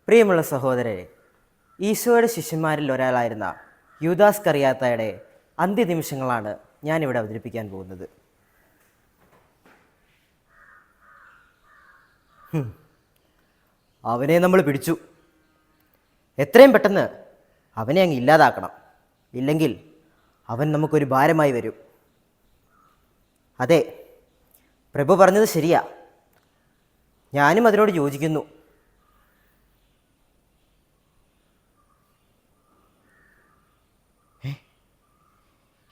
പ്രിയമുള്ള സഹോദരരെ, ഈശോയുടെ ശിഷ്യന്മാരിൽ ഒരാളായിരുന്ന യൂദാസ് കറിയാത്തായുടെ അന്ത്യനിമിഷങ്ങളാണ് ഞാനിവിടെ അവതരിപ്പിക്കാൻ പോകുന്നത്. അവനെ നമ്മൾ പിടിച്ചു. എത്രയും പെട്ടെന്ന് അവനെ അങ്ങ് ഇല്ലാതാക്കണം. ഇല്ലെങ്കിൽ അവൻ നമുക്കൊരു ഭാരമായി വരും. അതെ, പ്രഭു പറഞ്ഞത് ശരിയാ. ഞാനും അതിനോട് യോജിക്കുന്നു.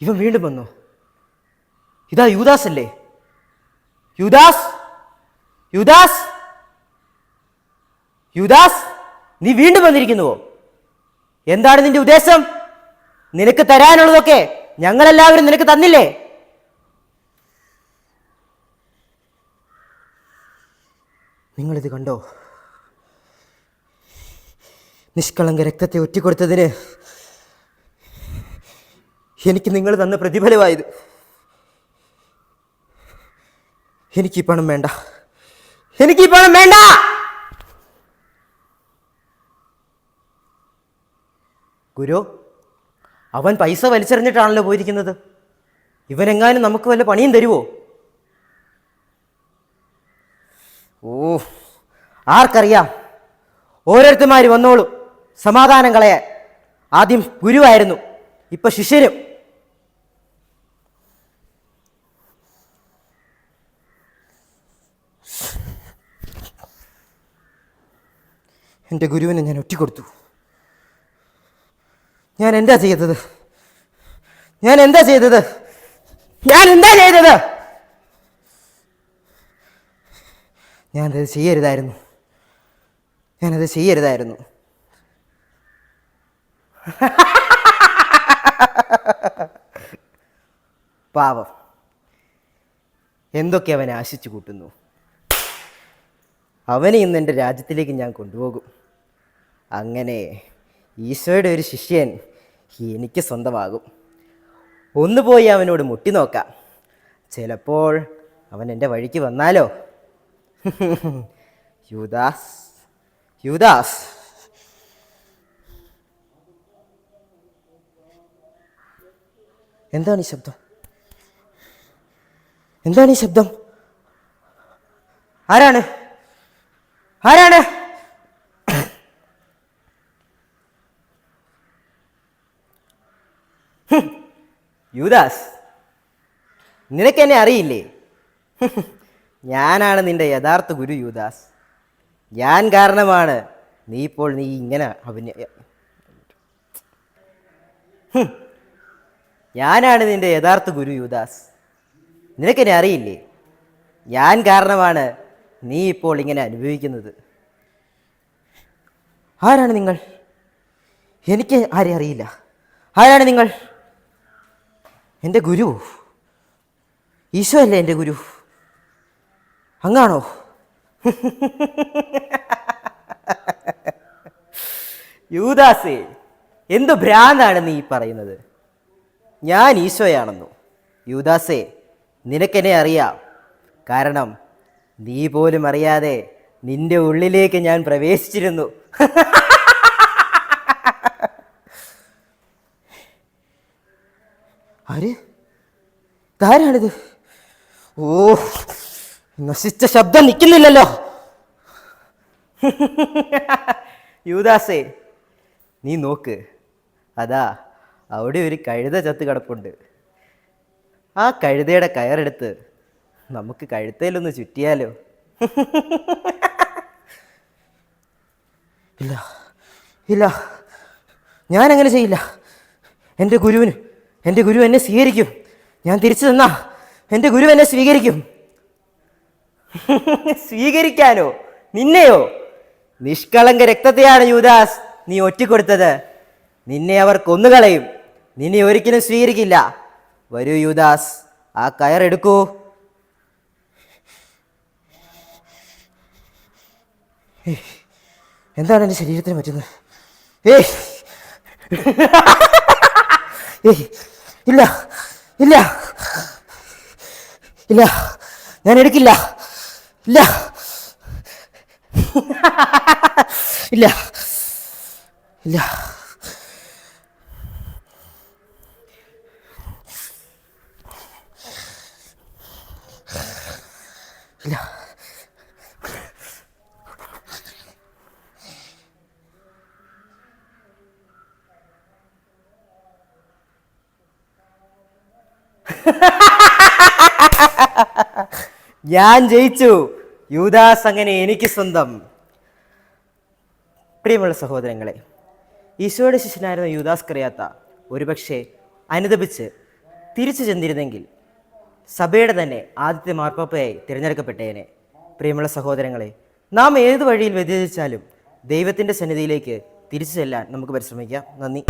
ഇവൻ വീണ്ടും വന്നു. ഇതാ യൂദാസ് അല്ലേ? യൂദാസ്, യൂദാസ്, യൂദാസ്, നീ വീണ്ടും വന്നിരിക്കുന്നുവോ? എന്താണ് നിന്റെ ഉദ്ദേശം? നിനക്ക് തരാനുള്ളതൊക്കെ ഞങ്ങളെല്ലാവരും നിനക്ക് തന്നില്ലേ? നിങ്ങളിത് കണ്ടോ? നിഷ്കളങ്ക രക്തത്തെ ഒറ്റിക്കൊടുത്തതിന് എനിക്ക് നിങ്ങൾ തന്ന പ്രതിഫലമായത്. എനിക്ക് ഈ പണം വേണ്ട, എനിക്ക് ഈ പണം വേണ്ട. ഗുരു, അവൻ പൈസ വലിച്ചെറിഞ്ഞിട്ടാണല്ലോ പോയിരിക്കുന്നത്. ഇവനെങ്ങാനും നമുക്ക് വല്ല പണിയും തരുമോ? ഓ, ആർക്കറിയാം. ഓരോരുത്തന്മാർ വന്നോളും സമാധാനം കളയാൻ. ആദ്യം ഗുരുവായിരുന്നു, ഇപ്പൊ ശിഷ്യനും. എൻ്റെ ഗുരുവിനെ ഞാൻ ഒറ്റിക്കൊടുത്തു. ഞാൻ എന്താ ചെയ്തത്? ഞാനത് ചെയ്യരുതായിരുന്നു. പാവം, എന്തൊക്കെ അവൻ ആശിച്ചു കൂട്ടുന്നു. അവനെ ഇന്ന് എൻ്റെ രാജ്യത്തിലേക്ക് ഞാൻ കൊണ്ടുപോകും. അങ്ങനെ ഈശോയുടെ ഒരു ശിഷ്യൻ എനിക്ക് സ്വന്തമാകും. ഒന്ന് പോയി അവനോട് മുട്ടി നോക്കാം. ചിലപ്പോൾ അവൻ എൻ്റെ വഴിക്ക് വന്നാലോ. യൂദാസ്, യൂദാസ്, എന്താണ് ഈ ശബ്ദം? എന്താണ് ഈ ശബ്ദം? ആരാണ്? ആരാണ്? യൂദാസ്, നിനക്കെന്നെ അറിയില്ലേ? ഞാനാണ് നിന്റെ യഥാർത്ഥ ഗുരു യൂദാസ്. ഞാൻ കാരണമാണ് നീ ഇങ്ങനെ ഞാനാണ് നിന്റെ യഥാർത്ഥ ഗുരു യൂദാസ്. നിനക്കെന്നെ അറിയില്ലേ? ഞാൻ കാരണമാണ് നീ ഇപ്പോൾ ഇങ്ങനെ അനുഭവിക്കുന്നത്. ആരാണ് നിങ്ങൾ? എനിക്ക് ആരെ അറിയില്ല. ആരാണ് നിങ്ങൾ? എൻ്റെ ഗുരു ഈശോ അല്ലേ എൻ്റെ ഗുരു? അങ്ങാണോ? യൂദാസേ, എന്തു ഭ്രാന്താണ് നീ പറയുന്നത്? ഞാൻ ഈശോയാണെന്നോ? യൂദാസേ, നിനക്കെന്നെ അറിയാം. കാരണം നീ പോലും അറിയാതെ നിന്റെ ഉള്ളിലേക്ക് ഞാൻ പ്രവേശിച്ചിരുന്നു. ആര്? ഇതാരാണിത്? ഓ, നശിച്ച ശബ്ദം നിൽക്കുന്നില്ലല്ലോ. യൂദാസേ, നീ നോക്ക്. അതാ അവിടെ ഒരു കഴുത ചത്ത് കിടപ്പുണ്ട്. ആ കഴുതയുടെ കയറെടുത്ത് നമുക്ക് കഴുത്തേലൊന്ന് ചുറ്റിയാലോ? ഇല്ല, ഇല്ല, ഞാനങ്ങനെ ചെയ്യില്ല. എൻ്റെ ഗുരു എന്നെ സ്വീകരിക്കും. ഞാൻ തിരിച്ചു തന്നാ എൻ്റെ ഗുരു എന്നെ സ്വീകരിക്കും. സ്വീകരിക്കാനോ? നിന്നെയോ? നിഷ്കളങ്ക രക്തത്തെയാണ് യൂദാസ് നീ ഒറ്റിക്കൊടുത്തത്. നിന്നെ അവർ കൊന്നുകളയും. നിന്നെ ഒരിക്കലും സ്വീകരിക്കില്ല. വരൂ യൂദാസ്, ആ കയറെടുക്കൂ. എന്താണ് എൻ്റെ ശരീരത്തിന് പറ്റുന്നത്? ഇല്ല, ഇല്ല, ഇല്ല, ഞാൻ എടുക്കില്ല. ഇല്ല. ഇല്ല ഇല്ല. ഇല്ല. ഞാൻ ജയിച്ചു. യൂദാസ് അങ്ങനെ എനിക്ക് സ്വന്തം. പ്രിയമുള്ള സഹോദരങ്ങളെ, ഈശോയുടെ ശിഷ്യനായിരുന്ന യൂദാസ് കറിയാത്ത ഒരുപക്ഷെ അനുദപിച്ച് തിരിച്ചു ചെന്നിരുന്നെങ്കിൽ സഭയുടെ തന്നെ ആദ്യത്തെ മാർപ്പാപ്പയായി തിരഞ്ഞെടുക്കപ്പെട്ടേനെ. പ്രിയമുള്ള സഹോദരങ്ങളെ, നാം ഏത് വഴിയിൽ വ്യതിചലിച്ചാലും ദൈവത്തിൻ്റെ സന്നിധിയിലേക്ക് തിരിച്ചു ചെല്ലാൻ നമുക്ക് പരിശ്രമിക്കാം. നന്ദി.